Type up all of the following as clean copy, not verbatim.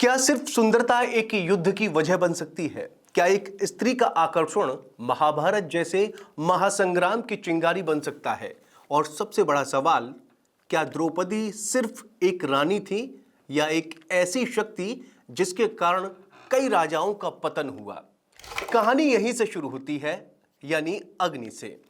क्या सिर्फ सुंदरता एक युद्ध की वजह बन सकती है? क्या एक स्त्री का आकर्षण महाभारत जैसे महासंग्राम की चिंगारी बन सकता है? और सबसे बड़ा सवाल, क्या द्रौपदी सिर्फ एक रानी थी या एक ऐसी शक्ति जिसके कारण कई राजाओं का पतन हुआ? कहानी यहीं से शुरू होती है, यानी अग्नि से।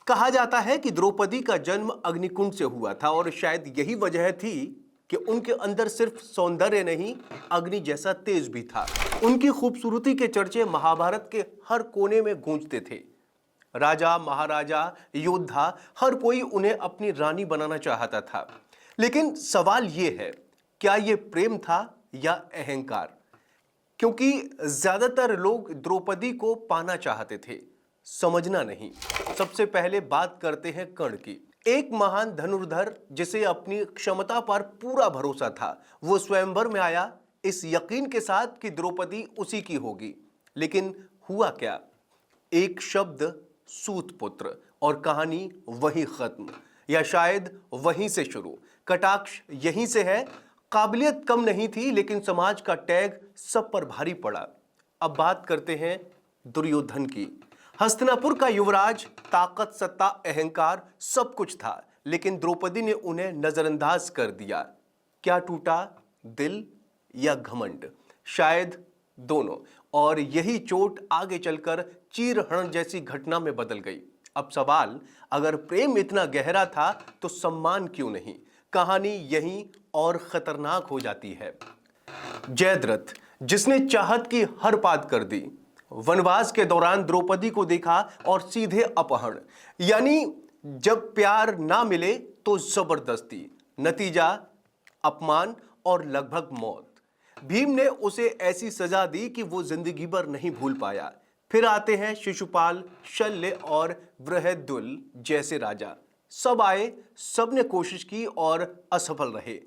कहा जाता है कि द्रौपदी का जन्म अग्निकुंड से हुआ था और शायद यही वजह थी कि उनके अंदर सिर्फ सौंदर्य नहीं, अग्नि जैसा तेज भी था। उनकी खूबसूरती के चर्चे महाभारत के हर कोने में गूंजते थे। राजा, महाराजा, योद्धा, हर कोई उन्हें अपनी रानी बनाना चाहता था। लेकिन सवाल यह है, क्या यह प्रेम था या अहंकार? क्योंकि ज्यादातर लोग द्रौपदी को पाना चाहते थे, समझना नहीं। सबसे पहले बात करते हैं कर्ण की। एक महान धनुर्धर जिसे अपनी क्षमता पर पूरा भरोसा था, वो स्वयंवर में आया इस यकीन के साथ कि द्रौपदी उसी की होगी। लेकिन हुआ क्या? एक शब्द, सूतपुत्र, और कहानी वहीं खत्म, या शायद वहीं से शुरू। कटाक्ष यहीं से है। काबिलियत कम नहीं थी, लेकिन समाज का टैग सब पर भारी पड़ा। अब बात करते हैं दुर्योधन की। हस्तिनापुर का युवराज, ताकत, सत्ता, अहंकार सब कुछ था, लेकिन द्रौपदी ने उन्हें नजरअंदाज कर दिया। क्या टूटा, दिल या घमंड? शायद दोनों। और यही चोट आगे चलकर चीरहरण जैसी घटना में बदल गई। अब सवाल, अगर प्रेम इतना गहरा था तो सम्मान क्यों नहीं? कहानी यहीं और खतरनाक हो जाती है। जयद्रथ, जिसने चाहत की हर बात कर दी, वनवास के दौरान द्रौपदी को देखा और सीधे अपहरण। यानी जब प्यार ना मिले तो जबरदस्ती। नतीजा अपमान और लगभग मौत। भीम ने उसे ऐसी सजा दी कि वो जिंदगी भर नहीं भूल पाया। फिर आते हैं शिशुपाल, शल्य और बृहद्युल जैसे राजा। सब आए, सबने कोशिश की और असफल रहे।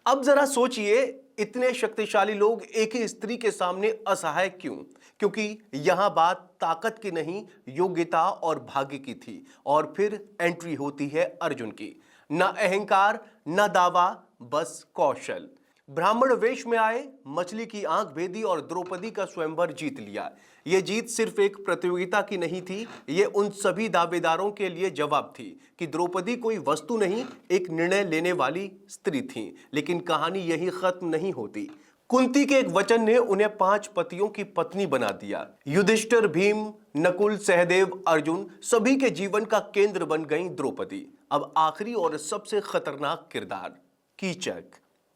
अब जरा सोचिए, इतने शक्तिशाली लोग एक ही स्त्री के सामने असहाय क्यों? क्योंकि यहां बात ताकत की नहीं, योग्यता और भाग्य की थी। और फिर एंट्री होती है अर्जुन की। ना अहंकार, ना दावा, बस कौशल। ब्राह्मण वेश में आए, मछली की आंख भेदी और द्रौपदी का स्वयंवर जीत लिया। यह जीत सिर्फ एक प्रतियोगिता की नहीं थी, यह उन सभी दावेदारों के लिए जवाब थी कि द्रौपदी कोई वस्तु नहीं, एक निर्णय लेने वाली स्त्री थी। लेकिन कहानी यही खत्म नहीं होती। कुंती के एक वचन ने उन्हें 5 पतियों की पत्नी बना दिया। युधिष्ठिर, भीम, नकुल, सहदेव, अर्जुन, सभी के जीवन का केंद्र बन गई द्रौपदी। अब आखिरी और सबसे खतरनाक किरदार, कीचक।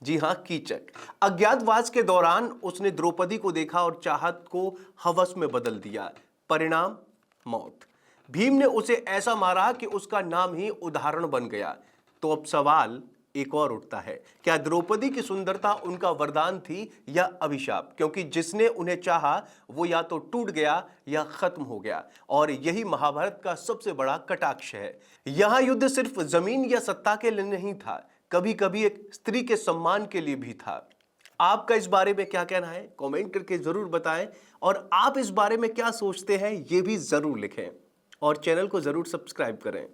जी हां, कीचक। अज्ञातवास के दौरान उसने द्रौपदी को देखा और चाहत को हवस में बदल दिया। परिणाम, मौत। भीम ने उसे ऐसा मारा कि उसका नाम ही उदाहरण बन गया। तो अब सवाल एक और उठता है, क्या द्रौपदी की सुंदरता उनका वरदान थी या अभिशाप? क्योंकि जिसने उन्हें चाहा वो या तो टूट गया या खत्म हो गया। और यही महाभारत का सबसे बड़ा कटाक्ष है। यहां युद्ध सिर्फ जमीन या सत्ता के लिए नहीं था, कभी कभी एक स्त्री के सम्मान के लिए भी था। आपका इस बारे में क्या कहना है? कमेंट करके जरूर बताएं। और आप इस बारे में क्या सोचते हैं, ये भी जरूर लिखें। और चैनल को जरूर सब्सक्राइब करें।